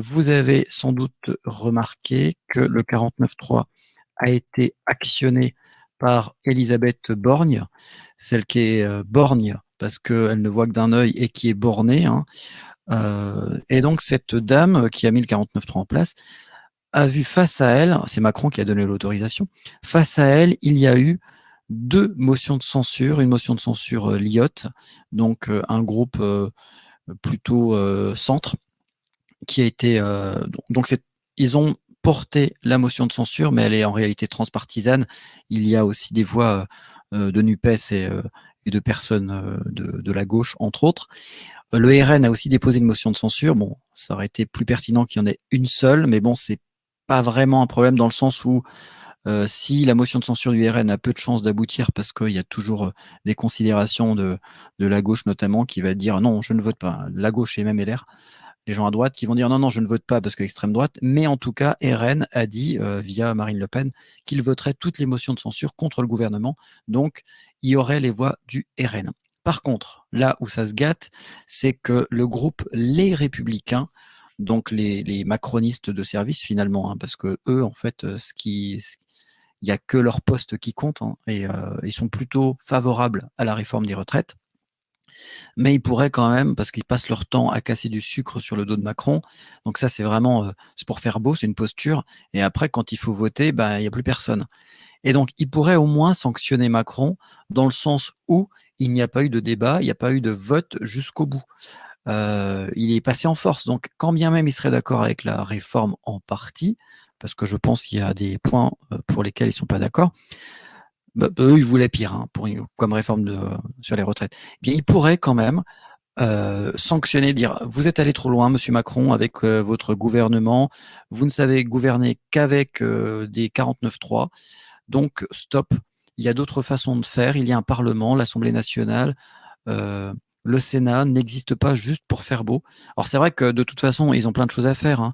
Vous avez sans doute remarqué que le 49.3 a été actionné par Elisabeth Borgne, celle qui est borgne parce qu'elle ne voit que d'un œil et qui est bornée, hein. Et donc cette dame qui a mis le 49.3 en place a vu face à elle, c'est Macron qui a donné l'autorisation, face à elle, il y a eu 2 motions de censure, une motion de censure Lyotte, donc un groupe plutôt centre, qui a été donc ils ont porté la motion de censure, mais elle est en réalité transpartisane. Il y a aussi des voix de NUPES et de personnes de la gauche, entre autres. Le RN a aussi déposé une motion de censure. Bon, ça aurait été plus pertinent qu'il y en ait une seule, mais bon, c'est pas vraiment un problème dans le sens où si la motion de censure du RN a peu de chances d'aboutir parce qu'il y a toujours des considérations de la gauche notamment qui va dire non, je ne vote pas. La gauche et même LR, les gens à droite qui vont dire non, non, je ne vote pas parce que extrême droite. Mais en tout cas, RN a dit via Marine Le Pen qu'il voterait toutes les motions de censure contre le gouvernement. Donc, il y aurait les voix du RN. Par contre, là où ça se gâte, c'est que le groupe Les Républicains, donc les macronistes de service finalement, hein, parce que eux, en fait, il n'y a que leur poste qui compte, hein, et ils sont plutôt favorables à la réforme des retraites. Mais ils pourraient quand même, parce qu'ils passent leur temps à casser du sucre sur le dos de Macron. Donc ça, c'est vraiment, c'est pour faire beau, c'est une posture. Et après, quand il faut voter, ben, il n'y a plus personne. Et donc, ils pourraient au moins sanctionner Macron dans le sens où il n'y a pas eu de débat, il n'y a pas eu de vote jusqu'au bout. Il est passé en force. Donc, quand bien même il serait d'accord avec la réforme en partie, parce que je pense qu'il y a des points pour lesquels ils ne sont pas d'accord, eux, ils voulaient pire, hein, comme réforme sur les retraites. Eh bien, ils pourraient quand même sanctionner, dire vous êtes allé trop loin, monsieur Macron, avec votre gouvernement, vous ne savez gouverner qu'avec des 49.3, donc stop. Il y a d'autres façons de faire, il y a un Parlement, l'Assemblée nationale, le Sénat n'existe pas juste pour faire beau. Alors c'est vrai que de toute façon, ils ont plein de choses à faire, hein.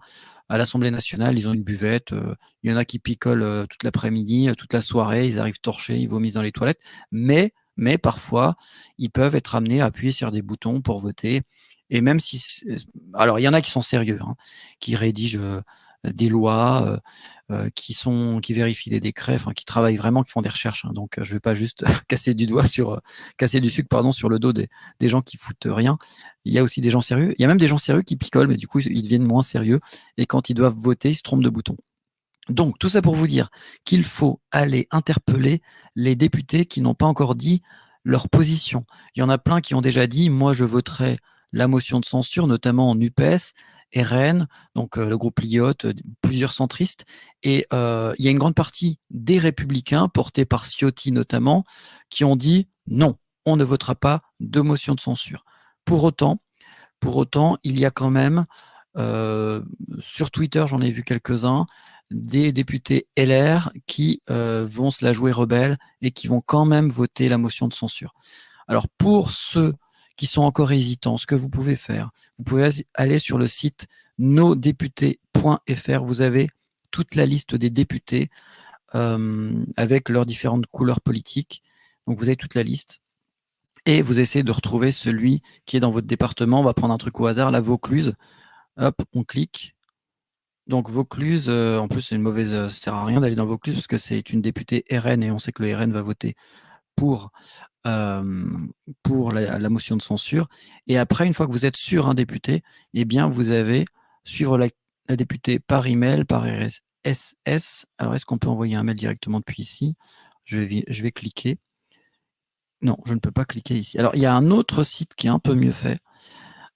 À l'Assemblée nationale, ils ont une buvette, il y en a qui picolent toute l'après-midi, toute la soirée, ils arrivent torchés, ils vomissent dans les toilettes, mais parfois, ils peuvent être amenés à appuyer sur des boutons pour voter. Et même si... Alors, il y en a qui sont sérieux, hein, qui rédigent des lois, qui vérifient des décrets, enfin, qui travaillent vraiment, qui font des recherches, hein. Donc, je ne vais pas juste casser du sucre, pardon, sur le dos des gens qui foutent rien. Il y a aussi des gens sérieux. Il y a même des gens sérieux qui picolent, mais du coup, ils deviennent moins sérieux. Et quand ils doivent voter, ils se trompent de bouton. Donc, tout ça pour vous dire qu'il faut aller interpeller les députés qui n'ont pas encore dit leur position. Il y en a plein qui ont déjà dit, moi, je voterai la motion de censure, notamment en UPS, RN, donc le groupe Lyotte, plusieurs centristes. Et il y a une grande partie des républicains, portés par Ciotti notamment, qui ont dit, non, on ne votera pas de motion de censure. Pour autant, il y a quand même, sur Twitter, j'en ai vu quelques-uns, des députés LR qui vont se la jouer rebelle et qui vont quand même voter la motion de censure. Alors pour ceux qui sont encore hésitants, ce que vous pouvez faire, vous pouvez aller sur le site nosdéputés.fr, vous avez toute la liste des députés avec leurs différentes couleurs politiques. Donc vous avez toute la liste. Et vous essayez de retrouver celui qui est dans votre département. On va prendre un truc au hasard, la Vaucluse. Hop, on clique. Donc Vaucluse, en plus c'est une mauvaise, ça sert à rien d'aller dans Vaucluse parce que c'est une députée RN et on sait que le RN va voter pour, la motion de censure. Et après, une fois que vous êtes sur un député, eh bien vous avez suivre la députée par email, par RSS. Alors est-ce qu'on peut envoyer un mail directement depuis ici? Je vais cliquer. Non, je ne peux pas cliquer ici. Alors il y a un autre site qui est un peu mieux fait.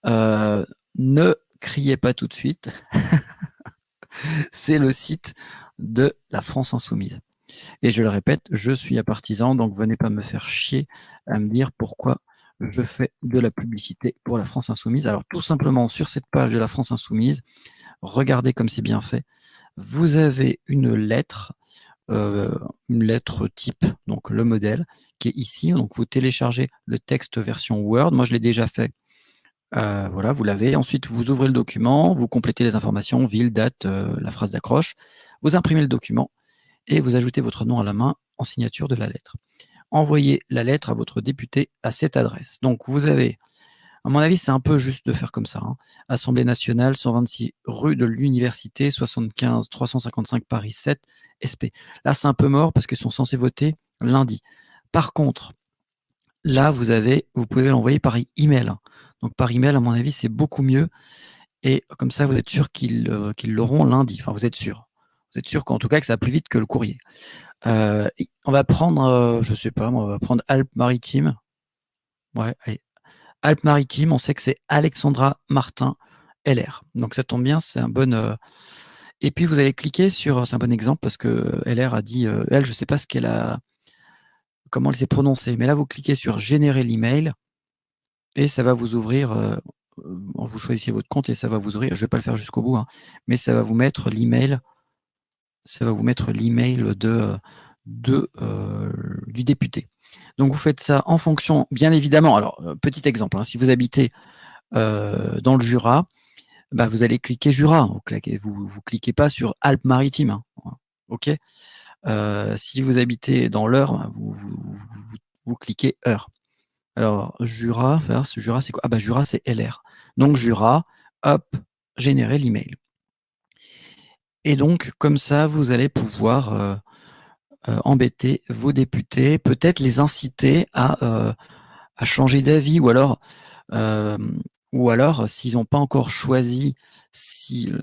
Ne criez pas tout de suite. C'est le site de la France Insoumise. Et je le répète, je suis un partisan, donc venez pas me faire chier à me dire pourquoi je fais de la publicité pour la France Insoumise. Alors tout simplement, sur cette page de la France Insoumise, regardez comme c'est bien fait. Vous avez une lettre type, donc le modèle, qui est ici. Donc vous téléchargez le texte version Word. Moi, je l'ai déjà fait. Voilà, vous l'avez. Ensuite, vous ouvrez le document, vous complétez les informations, ville, date, la phrase d'accroche. Vous imprimez le document et vous ajoutez votre nom à la main en signature de la lettre. Envoyez la lettre à votre député à cette adresse. Donc, vous avez À mon avis, c'est un peu juste de faire comme ça, hein. Assemblée nationale, 126 rue de l'Université, 75 355 Paris 7, SP. Là, c'est un peu mort parce qu'ils sont censés voter lundi. Par contre, là, vous pouvez l'envoyer par email. Donc par email, à mon avis, c'est beaucoup mieux. Et comme ça, vous êtes sûr qu'ils l'auront lundi. Enfin, vous êtes sûr. Vous êtes sûr qu'en tout cas que ça va plus vite que le courrier. On va prendre, je sais pas, on va prendre Alpes-Maritimes. Ouais, allez. Alpes-Maritimes, on sait que c'est Alexandra Martin, LR. Donc ça tombe bien, c'est un bon. Et puis vous allez cliquer sur, c'est un bon exemple parce que LR a dit, elle, je sais pas ce qu'elle a, comment elle s'est prononcée, mais là vous cliquez sur générer l'email et ça va vous ouvrir. Vous choisissez votre compte et ça va vous ouvrir. Je vais pas le faire jusqu'au bout, hein, mais ça va vous mettre l'email. Ça va vous mettre l'email du député. Donc vous faites ça en fonction, bien évidemment. Alors petit exemple, hein, si vous habitez dans le Jura, bah, vous allez cliquer Jura. Vous cliquez pas sur Alpes-Maritimes. Hein, ok. Si vous habitez dans l'Eure, bah, vous cliquez Eure. Alors Jura, ce Jura c'est quoi? Ah bah Jura c'est LR. Donc Jura, hop, générer l'email. Et donc comme ça, vous allez pouvoir embêter vos députés, peut-être les inciter à changer d'avis, euh, ou alors s'ils n'ont pas encore choisi,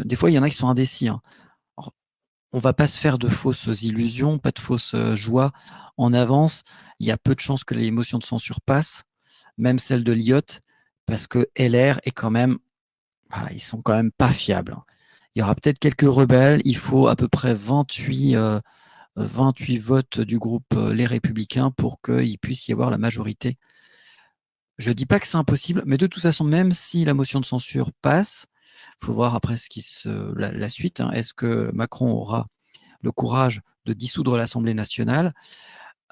des fois il y en a qui sont indécis, hein. Alors, on va pas se faire de fausses illusions, pas de fausses joies en avance. Il y a peu de chances que les motions de censure passent, même celle de Lyotte, parce que LR est quand même, voilà, ils sont quand même pas fiables, hein. Il y aura peut-être quelques rebelles, il faut à peu près 28 votes du groupe Les Républicains pour qu'il puisse y avoir la majorité. Je ne dis pas que c'est impossible, mais de toute façon, même si la motion de censure passe, il faut voir après la suite, hein. Est-ce que Macron aura le courage de dissoudre l'Assemblée nationale?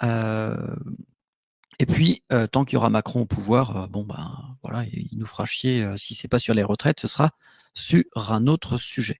Et puis, tant qu'il y aura Macron au pouvoir, bon ben voilà, il nous fera chier. Si c'est pas sur les retraites, ce sera sur un autre sujet.